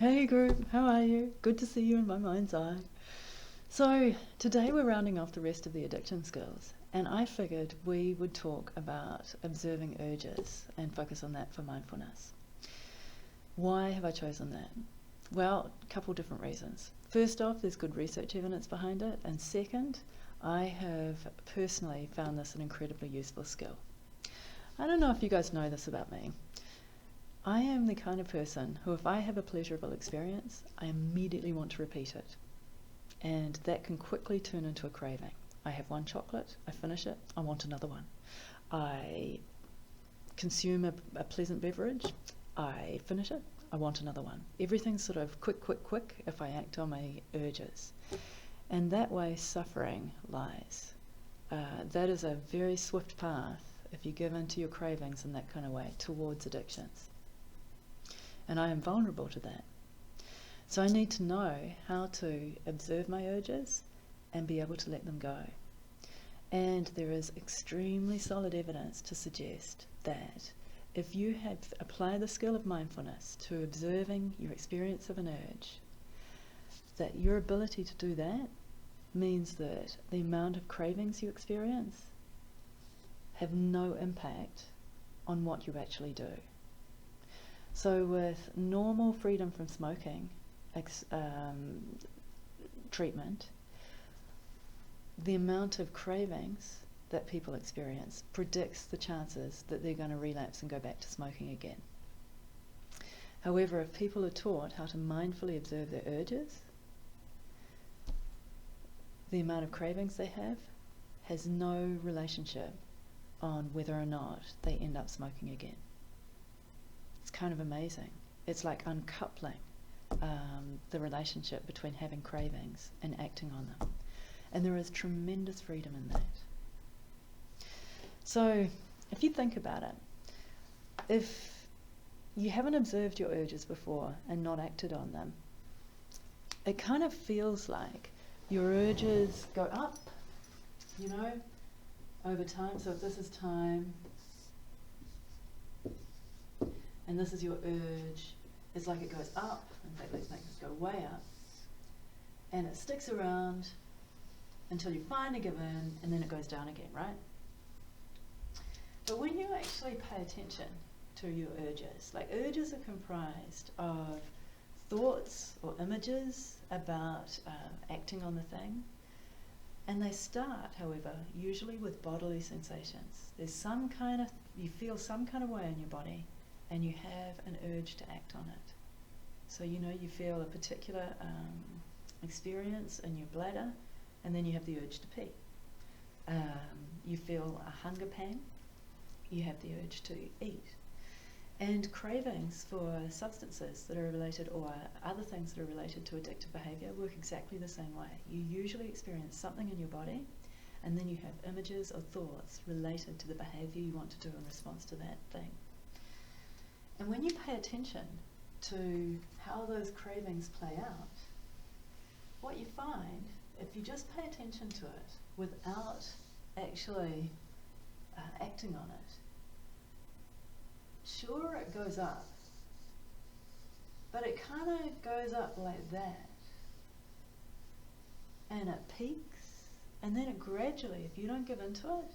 Hey group, how are you? Good to see you in my mind's eye. So, today we're rounding off the rest of the addiction skills, and I figured we would talk about observing urges and focus on that for mindfulness. Why have I chosen that? Well, a couple different reasons. First off, there's good research evidence behind it, and second, I have personally found this an incredibly useful skill. I don't know if you guys know this about me. I am the kind of person who, if I have a pleasurable experience, I immediately want to repeat it. And that can quickly turn into a craving. I have one chocolate, I finish it, I want another one. I consume a pleasant beverage, I finish it, I want another one. Everything's sort of quick, quick, quick if I act on my urges. And that way suffering lies. That is a very swift path, if you give in to your cravings in that kind of way, towards addictions. And I am vulnerable to that. So I need to know how to observe my urges and be able to let them go. And there is extremely solid evidence to suggest that if you have applied the skill of mindfulness to observing your experience of an urge, that your ability to do that means that the amount of cravings you experience have no impact on what you actually do. So with normal freedom from smoking treatment, the amount of cravings that people experience predicts the chances that they're going to relapse and go back to smoking again. However, if people are taught how to mindfully observe their urges, the amount of cravings they have has no relationship on whether or not they end up smoking again. It's kind of amazing. It's like uncoupling the relationship between having cravings and acting on them. And there is tremendous freedom in that. So, if you think about it, if you haven't observed your urges before and not acted on them, it kind of feels like your urges go up, over time. So if this is time, and this is your urge, it's like it goes up. In fact, let's make this go way up. And it sticks around until you finally give in, and then it goes down again, right? But when you actually pay attention to your urges, like urges are comprised of thoughts or images about acting on the thing. And they start, however, usually with bodily sensations. There's you feel some kind of way in your body, and you have an urge to act on it. So you feel a particular experience in your bladder, and then you have the urge to pee. You feel a hunger pang, you have the urge to eat. And cravings for substances that are related, or other things that are related to addictive behaviour, work exactly the same way. You usually experience something in your body, and then you have images or thoughts related to the behaviour you want to do in response to that thing. And when you pay attention to how those cravings play out, what you find, if you just pay attention to it without actually acting on it, sure, it goes up, but it kind of goes up like that, and it peaks, and then it gradually, if you don't give into it,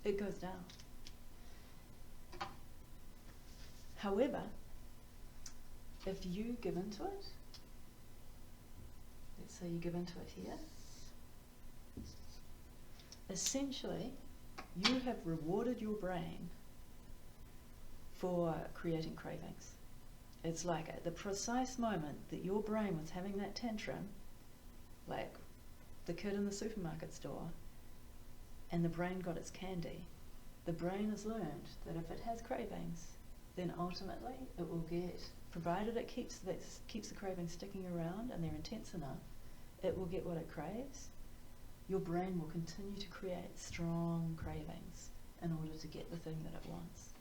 it goes down. However, if you give into it, let's say you give into it here, essentially you have rewarded your brain for creating cravings. It's like at the precise moment that your brain was having that tantrum, like the kid in the supermarket store, and the brain got its candy, the brain has learned that if it has cravings, then ultimately it will get, provided it keeps the cravings sticking around and they're intense enough, it will get what it craves. Your brain will continue to create strong cravings in order to get the thing that it wants.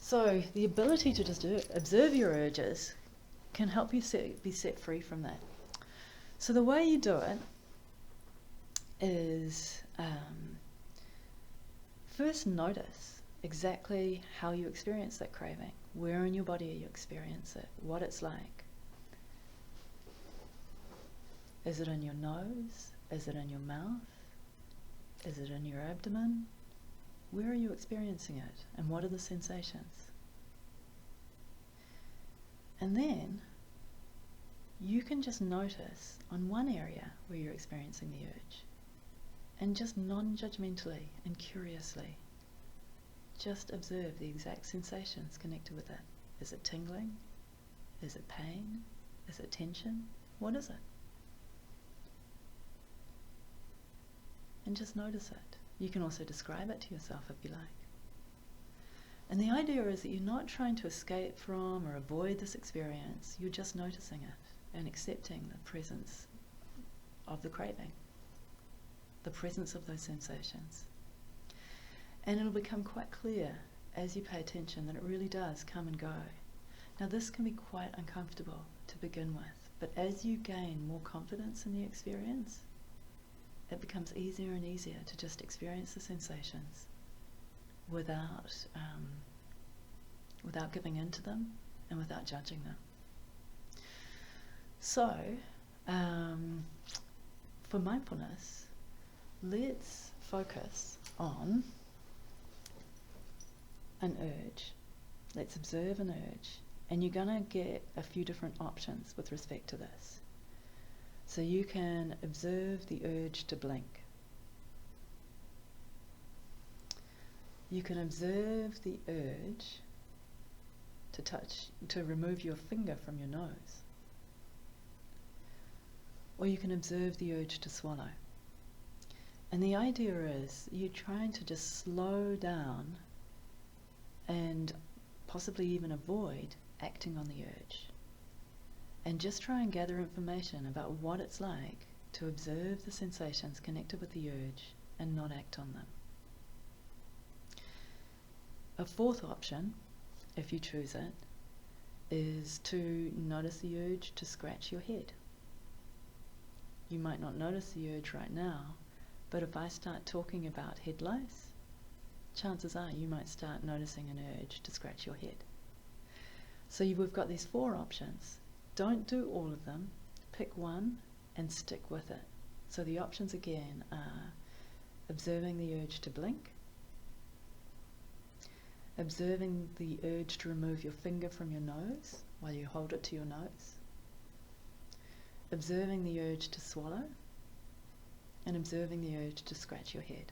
So the ability to just observe your urges can help you be set free from that. So the way you do it is first notice exactly how you experience that craving. Where in your body you experience it, what it's like. Is it in your nose? Is it in your mouth? Is it in your abdomen? Where are you experiencing it, and what are the sensations? And then you can just notice on one area where you're experiencing the urge, and just non-judgmentally and curiously just observe the exact sensations connected with it. Is it tingling? Is it pain? Is it tension? What is it? And just notice it. You can also describe it to yourself if you like. And the idea is that you're not trying to escape from or avoid this experience. You're just noticing it and accepting the presence of the craving, the presence of those sensations. And it'll become quite clear as you pay attention that it really does come and go. Now this can be quite uncomfortable to begin with, but as you gain more confidence in the experience, it becomes easier and easier to just experience the sensations without giving in to them and without judging them. So, for mindfulness, let's focus on an urge. Let's observe an urge, and you're going to get a few different options with respect to this. So you can observe the urge to blink. You can observe the urge to remove your finger from your nose. Or you can observe the urge to swallow. And the idea is you're trying to just slow down and possibly even avoid acting on the urge. And just try and gather information about what it's like to observe the sensations connected with the urge and not act on them. A fourth option, if you choose it, is to notice the urge to scratch your head. You might not notice the urge right now, but if I start talking about head lice, chances are you might start noticing an urge to scratch your head. So we've got these four options. Don't do all of them. Pick one and stick with it. So the options again are observing the urge to blink, observing the urge to remove your finger from your nose while you hold it to your nose, observing the urge to swallow, and observing the urge to scratch your head.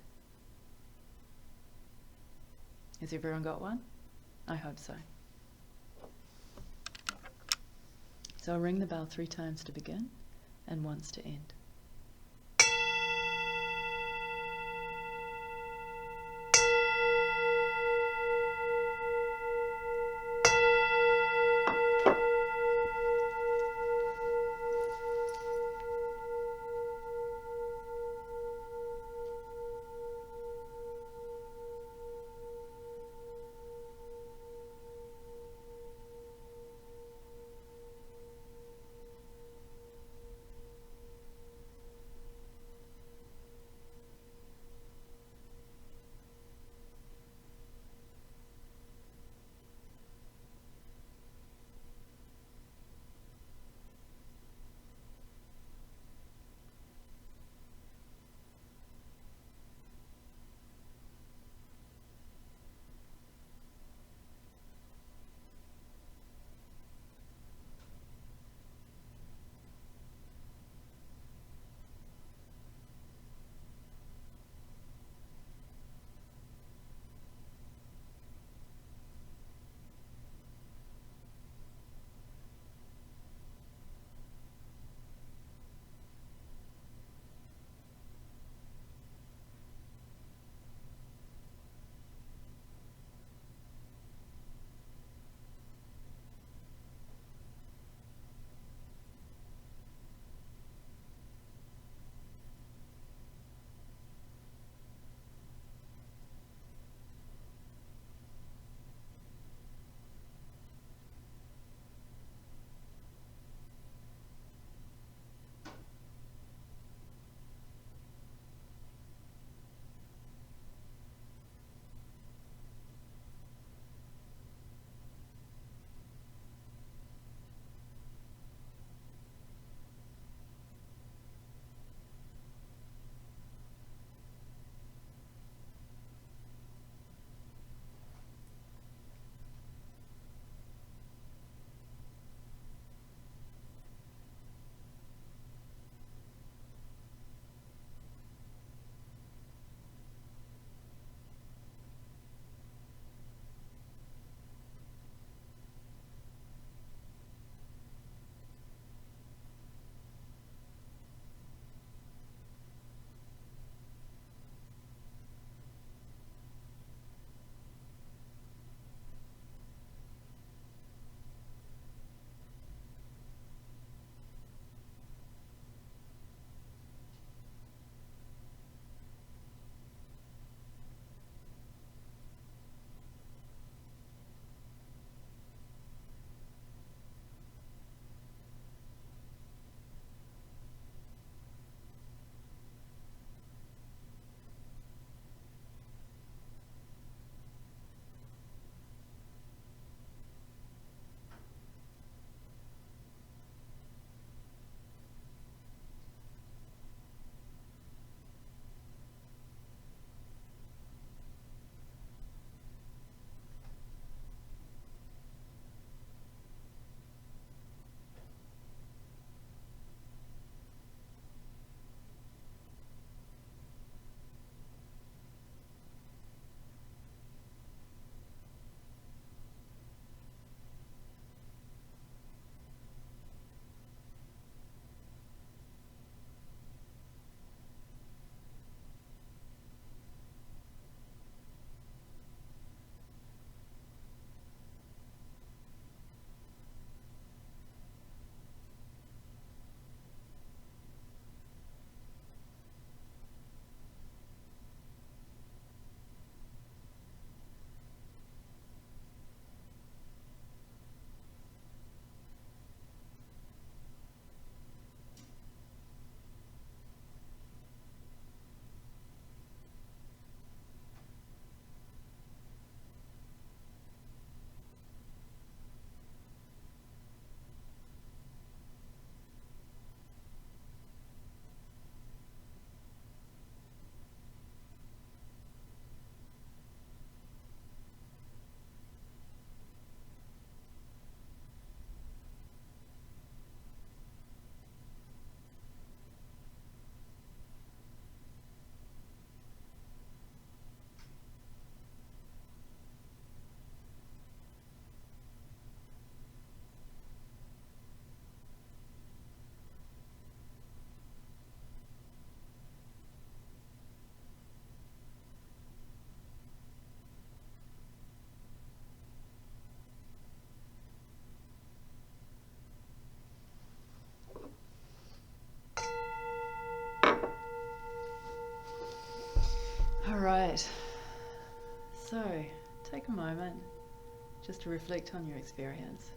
Has everyone got one? I hope so. So I'll ring the bell 3 times to begin and once to end. So, take a moment just to reflect on your experience.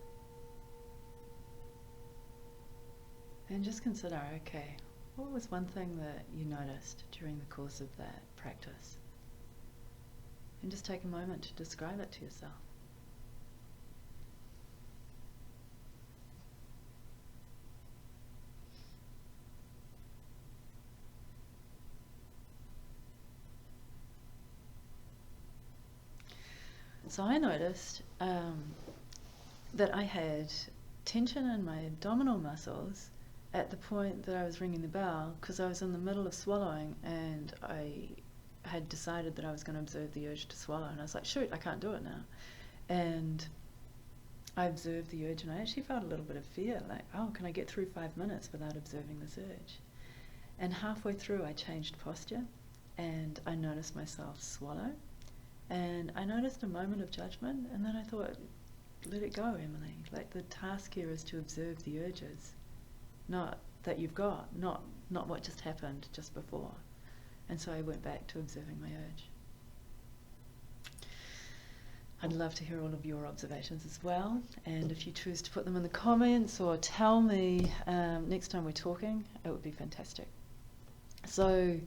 And just consider, okay, what was one thing that you noticed during the course of that practice? And just take a moment to describe it to yourself. So I noticed that I had tension in my abdominal muscles at the point that I was ringing the bell, because I was in the middle of swallowing and I had decided that I was going to observe the urge to swallow, and I was like, shoot, I can't do it now. And I observed the urge and I actually felt a little bit of fear, like, oh, can I get through 5 minutes without observing this urge? And halfway through I changed posture and I noticed myself swallow, and I noticed a moment of judgment, and then I thought, let it go, Emily. Like, the task here is to observe the urges, not that you've got, not what just happened just before. And so I went back to observing my urge. I'd love to hear all of your observations as well, and if you choose to put them in the comments or tell me next time we're talking, it would be fantastic. So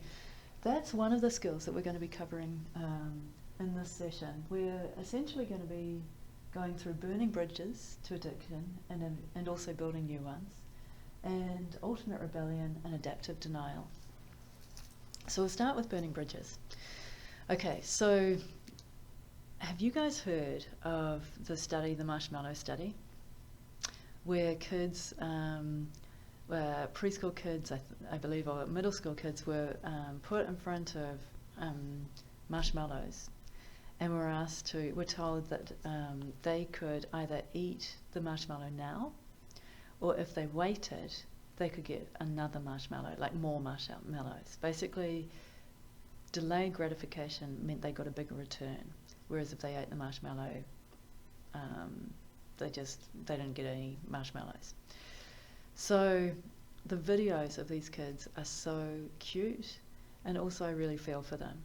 that's one of the skills that we're going to be covering in this session. We're essentially going to be going through burning bridges to addiction and also building new ones, and alternate rebellion and adaptive denial. So we'll start with burning bridges. Okay, so have you guys heard of the study, the marshmallow study, where kids, where preschool kids, I believe, or middle school kids were put in front of marshmallows, and we're told that they could either eat the marshmallow now, or if they waited, they could get another marshmallow, like more marshmallows. Basically, delayed gratification meant they got a bigger return, whereas if they ate the marshmallow, they didn't get any marshmallows. So the videos of these kids are so cute, and also I really feel for them,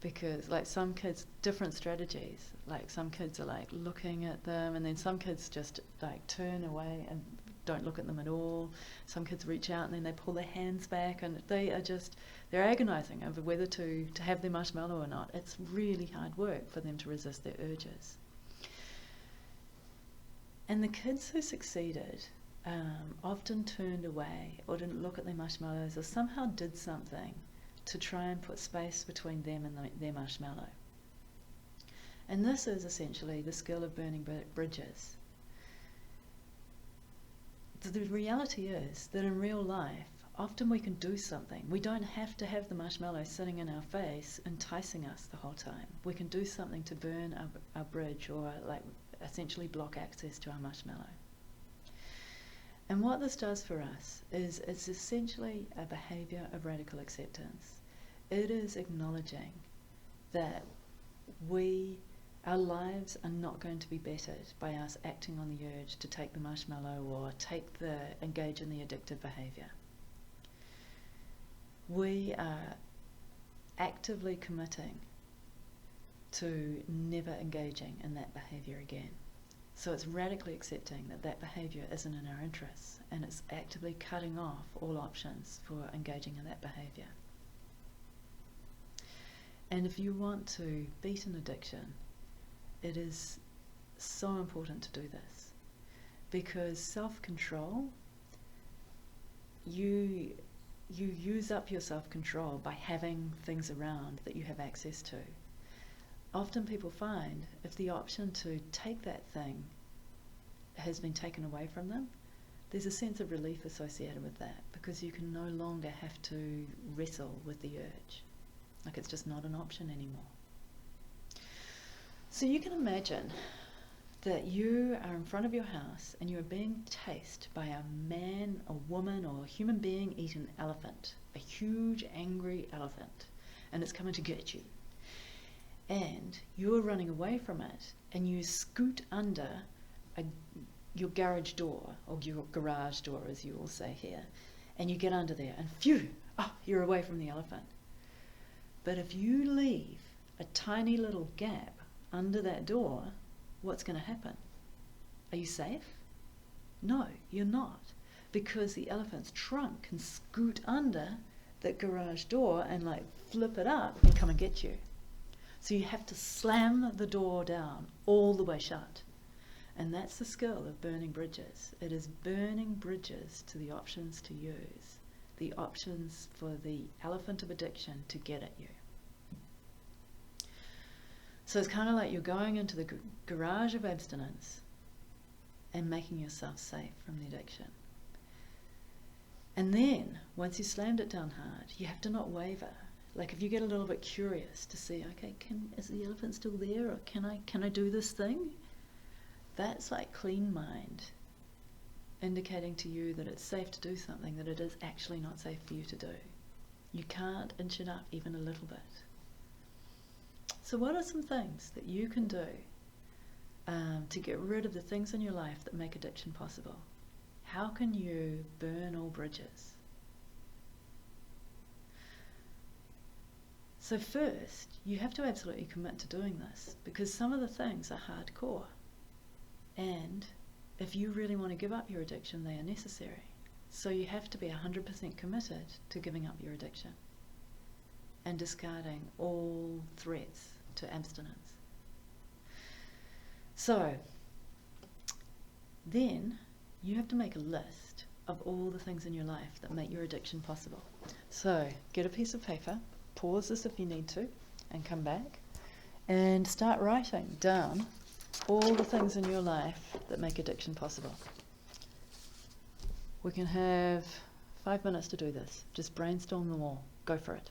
because like some kids, different strategies, like some kids are like looking at them, and then some kids just like turn away and don't look at them at all. Some kids reach out and then they pull their hands back, and they're agonizing over whether to have their marshmallow or not. It's really hard work for them to resist their urges. And the kids who succeeded often turned away or didn't look at their marshmallows, or somehow did something to try and put space between them and their marshmallow. And this is essentially the skill of burning bridges. The reality is that in real life, often we can do something. We don't have to have the marshmallow sitting in our face enticing us the whole time. We can do something to burn our bridge, or like essentially block access to our marshmallow. And what this does for us is it's essentially a behavior of radical acceptance. It is acknowledging that our lives are not going to be bettered by us acting on the urge to take the marshmallow or engage in the addictive behavior. We are actively committing to never engaging in that behavior again. So it's radically accepting that behavior isn't in our interests, and it's actively cutting off all options for engaging in that behavior. And if you want to beat an addiction, it is so important to do this, because self-control, you use up your self-control by having things around that you have access to. Often people find if the option to take that thing has been taken away from them, there's a sense of relief associated with that, because you can no longer have to wrestle with the urge. Like, it's just not an option anymore. So you can imagine that you are in front of your house and you are being chased by a man, a woman, or a human being eating an elephant, a huge angry elephant, and it's coming to get you. And you're running away from it, and you scoot under your garage door, or your garage door as you all say here, and you get under there, and phew, you're away from the elephant. But if you leave a tiny little gap under that door, what's going to happen? Are you safe? No, you're not, because the elephant's trunk can scoot under that garage door and like flip it up and come and get you. So you have to slam the door down all the way shut. And that's the skill of burning bridges. It is burning bridges to the options to use, the options for the elephant of addiction to get at you. So it's kind of like you're going into the garage of abstinence and making yourself safe from the addiction. And then, once you slammed it down hard, you have to not waver. Like if you get a little bit curious to see, okay, is the elephant still there, or can I do this thing? That's like clean mind, indicating to you that it's safe to do something that it is actually not safe for you to do. You can't inch it up even a little bit. So what are some things that you can do to get rid of the things in your life that make addiction possible? How can you burn all bridges? So first, you have to absolutely commit to doing this, because some of the things are hardcore. And if you really want to give up your addiction, they are necessary. So you have to be 100% committed to giving up your addiction and discarding all threats to abstinence. So then you have to make a list of all the things in your life that make your addiction possible. So get a piece of paper, pause this if you need to, and come back and start writing down all the things in your life that make addiction possible. We can have 5 minutes to do this. Just brainstorm them all. Go for it.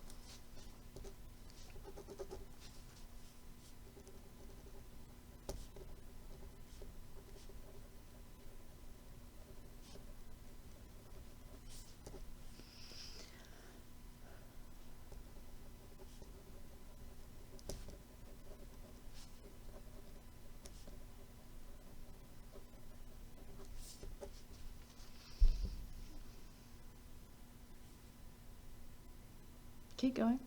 Keep going.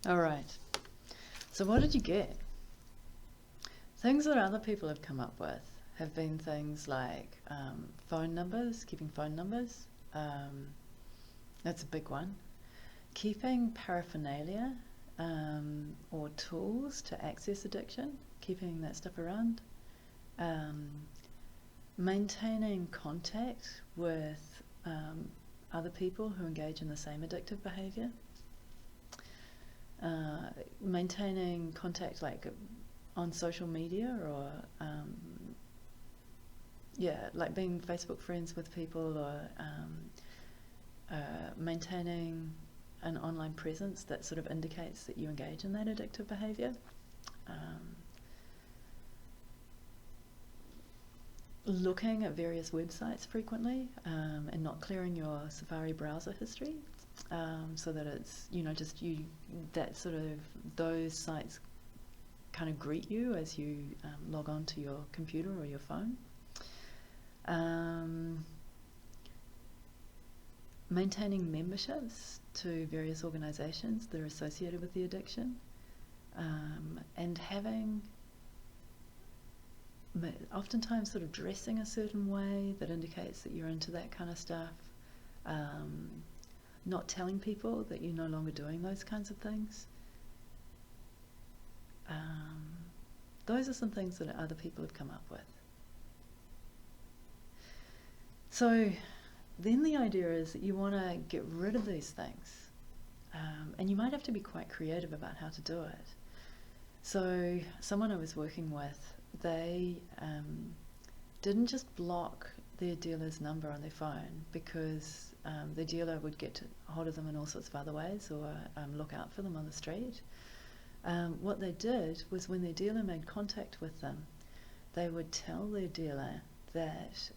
All right. So what did you get? Things that other people have come up with have been things like phone numbers, keeping phone numbers. That's a big one. Keeping paraphernalia or tools to access addiction, keeping that stuff around. Maintaining contact with other people who engage in the same addictive behaviour. Maintaining contact like on social media or like being Facebook friends with people or maintaining an online presence that sort of indicates that you engage in that addictive behaviour. Looking at various websites frequently and not clearing your Safari browser history so that it's, just that sort of those sites kind of greet you as you log on to your computer or your phone. Maintaining memberships to various organisations that are associated with the addiction, and having oftentimes sort of dressing a certain way that indicates that you're into that kind of stuff, not telling people that you're no longer doing those kinds of things. Those are some things that other people have come up with. So then the idea is that you want to get rid of these things, and you might have to be quite creative about how to do it. So someone I was working with, they didn't just block their dealer's number on their phone because the dealer would get hold of them in all sorts of other ways or look out for them on the street. What they did was when their dealer made contact with them, they would tell their dealer that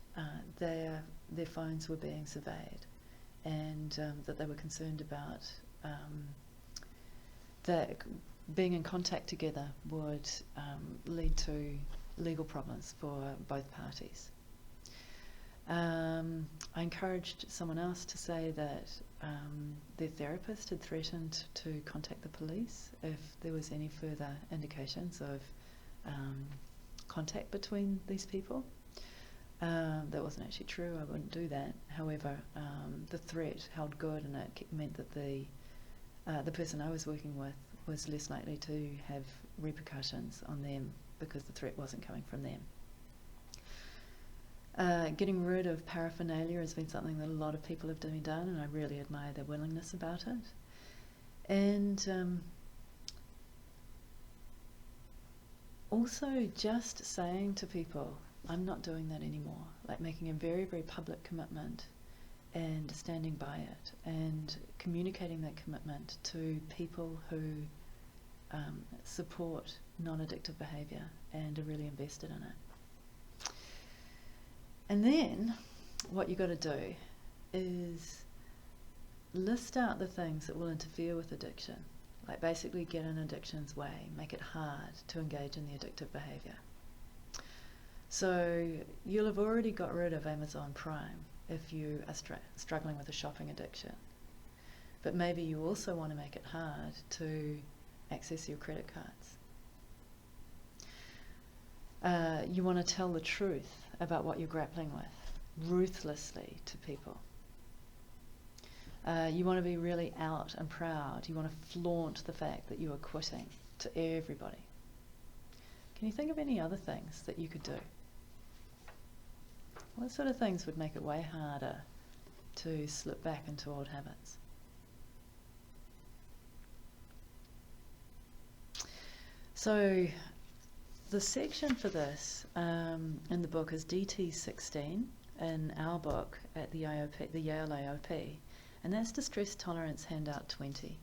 their phones were being surveyed and that they were concerned about that being in contact together would lead to legal problems for both parties. I encouraged someone else to say that their therapist had threatened to contact the police if there was any further indications of contact between these people. That wasn't actually true, I wouldn't do that. However, the threat held good, and it meant that the person I was working with was less likely to have repercussions on them because the threat wasn't coming from them. Getting rid of paraphernalia has been something that a lot of people have done, and I really admire their willingness about it. And also just saying to people, I'm not doing that anymore, like making a very, very public commitment and standing by it and communicating that commitment to people who support non-addictive behaviour and are really invested in it. And then what you've got to do is list out the things that will interfere with addiction, like basically get in addiction's way, make it hard to engage in the addictive behaviour. So you'll have already got rid of Amazon Prime if you are struggling with a shopping addiction. But maybe you also want to make it hard to access your credit cards. You want to tell the truth about what you're grappling with, ruthlessly to people. You want to be really out and proud. You want to flaunt the fact that you are quitting to everybody. Can you think of any other things that you could do? What sort of things would make it way harder to slip back into old habits? So the section for this in the book is DT 16 in our book at the Yale AOP, and that's Distress Tolerance Handout 20.